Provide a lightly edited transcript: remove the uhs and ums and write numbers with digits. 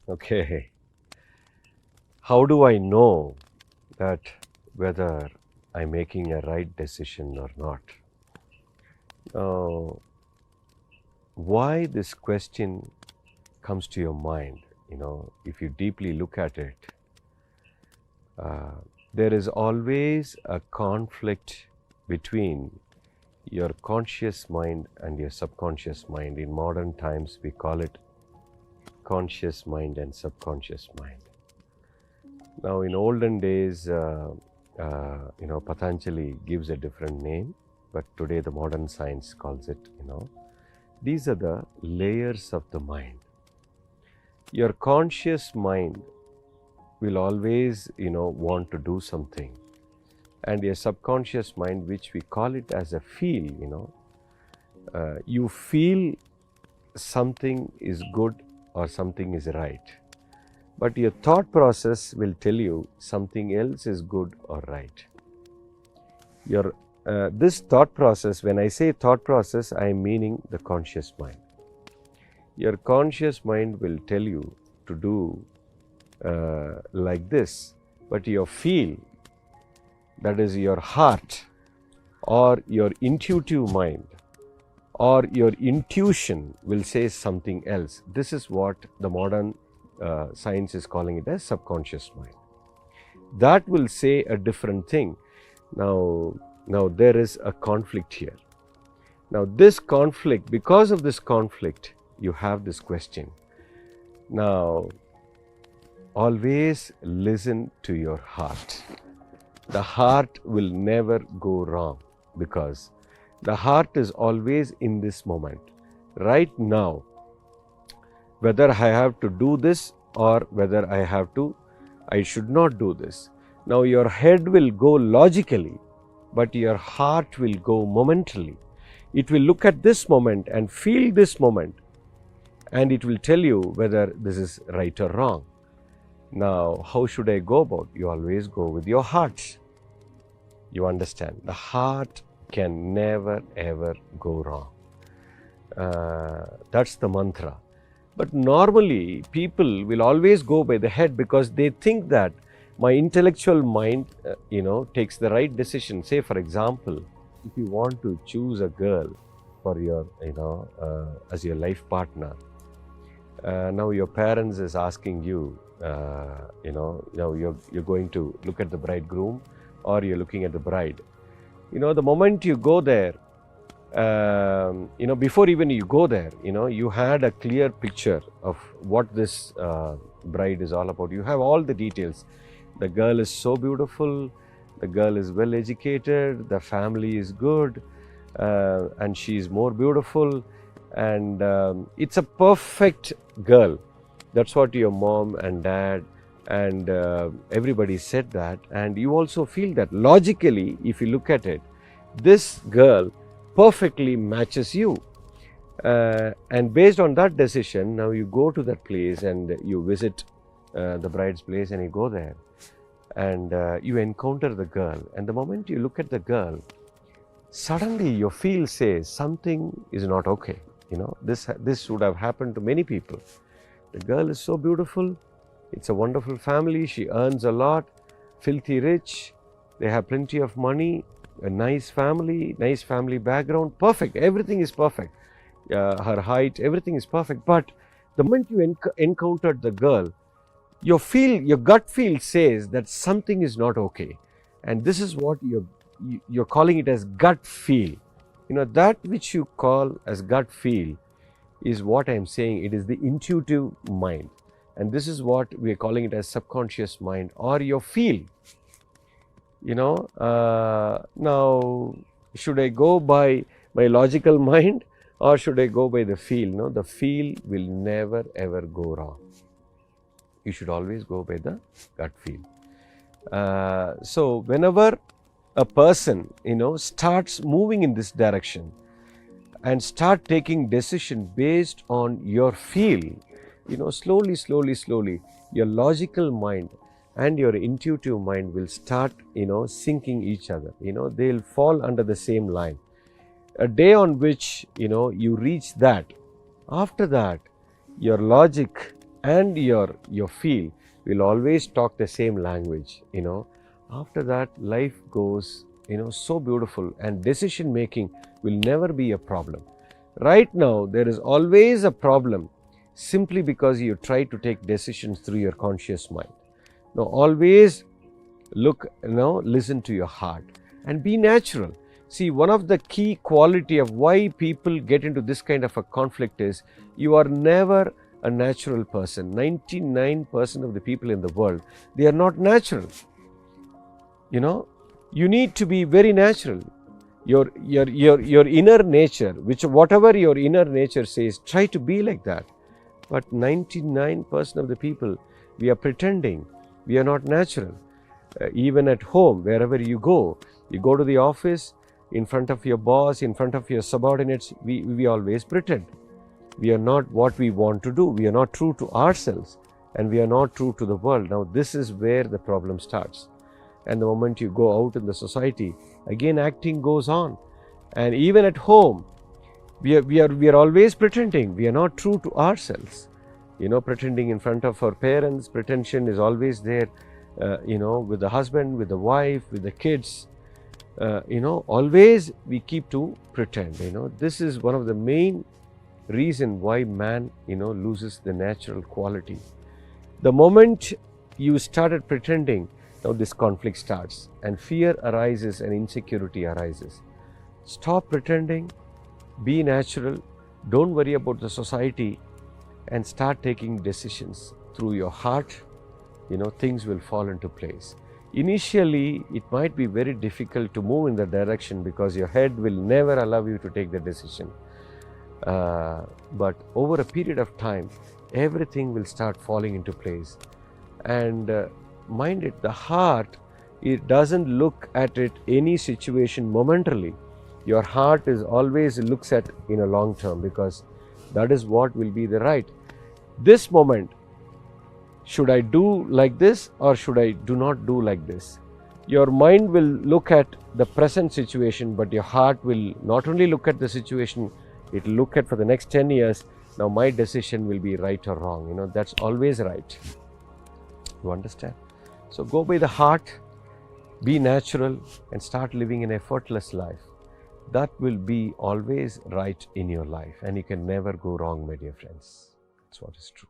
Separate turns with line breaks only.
Okay, how do I know that whether I'm making a right decision or not? Now, why this question comes to your mind, if you deeply look at it, uh, there is always a conflict between your conscious mind and your subconscious mind. In modern times, we call it conscious mind and subconscious mind. Now, in olden days, Patanjali gives a different name, but today the modern science calls it, these are the layers of the mind. Your conscious mind will always, want to do something. And your subconscious mind, which we call it as a feel, you feel something is good or something is right. But your thought process will tell you something else is good or right. This thought process, when I say thought process, I am meaning the conscious mind. Your conscious mind will tell you to do like this, but your feel, that is your heart or your intuitive mind or your intuition will say something else. This is what the modern science is calling it as subconscious mind. That will say a different thing. Now there is a conflict here. Now this conflict, because of this conflict, you have this question. Now, always listen to your heart. The heart will never go wrong because the heart is always in this moment. Right now, whether I have to do this or whether I should not do this. Now your head will go logically, but your heart will go momentarily. It will look at this moment and feel this moment, and it will tell you whether this is right or wrong. Now, how should I go about? You always go with your heart. You understand? The heart can never ever go wrong. That's the mantra. But normally, people will always go by the head because they think that my intellectual mind, takes the right decision. Say, for example, if you want to choose a girl for your, as your life partner, now your parents is asking you, now you're going to look at the bridegroom or you're looking at the bride. The moment you go there, before even you go there, you had a clear picture of what this bride is all about. You have all the details. The girl is so beautiful, the girl is well educated, the family is good, and she is more beautiful, and it's a perfect girl. That's what your mom and dad and everybody said that, and you also feel that logically, if you look at it, this girl perfectly matches you, and based on that decision, now you go to that place and you visit the bride's place, and you go there and you encounter the girl, and the moment you look at the girl, suddenly your feel says something is not okay. This would have happened to many people. The girl is so beautiful, it's a wonderful family, she earns a lot, filthy rich, they have plenty of money, a nice family background, perfect, everything is perfect. Her height, everything is perfect. But the moment you encountered the girl, your gut feel says that something is not okay. And this is what you're calling it as gut feel. That which you call as gut feel is what I'm saying. It is the intuitive mind. And this is what we're calling it as subconscious mind or your feel. Now, should I go by my logical mind or should I go by the feel? No, the feel will never ever go wrong. You should always go by the gut feel. So whenever a person, starts moving in this direction and start taking decision based on your feel, slowly, your logical mind and your intuitive mind will start, syncing each other. They'll fall under the same line. A day on which, you reach that, after that, your logic and your feel will always talk the same language, After that, life goes, so beautiful, and decision making will never be a problem. Right now, there is always a problem simply because you try to take decisions through your conscious mind. Now, always listen to your heart and be natural. See, one of the key quality of why people get into this kind of a conflict is you are never a natural person. 99% of the people in the world, they are not natural. You need to be very natural. Your inner nature, whatever your inner nature says, try to be like that. But 99% of the people, we are pretending. We are not natural. Even at home, wherever you go to the office, in front of your boss, in front of your subordinates, we always pretend. We are not what we want to do. We are not true to ourselves, and we are not true to the world. Now, this is where the problem starts. And the moment you go out in the society, again acting goes on. And even at home, we are always pretending. We are not true to ourselves. Pretending in front of our parents, pretension is always there, with the husband, with the wife, with the kids. Always we keep to pretend. This is one of the main reason why man, loses the natural quality. The moment you started pretending, now this conflict starts, and fear arises and insecurity arises. Stop pretending, be natural, don't worry about the society, and start taking decisions through your heart. Things will fall into place. Initially, it might be very difficult to move in that direction because your head will never allow you to take the decision. But over a period of time, everything will start falling into place. And mind it, the heart, it doesn't look at any situation momentarily. Your heart is always looks at in a long term, because that is what will be the right. This moment, should I do like this or should I do not do like this? Your mind will look at the present situation, but your heart will not only look at the situation, it will look at for the next 10 years. Now my decision will be right or wrong. That's always right. You understand? So go by the heart, be natural, and start living an effortless life. That will be always right in your life, and you can never go wrong, my dear friends. That's what is true.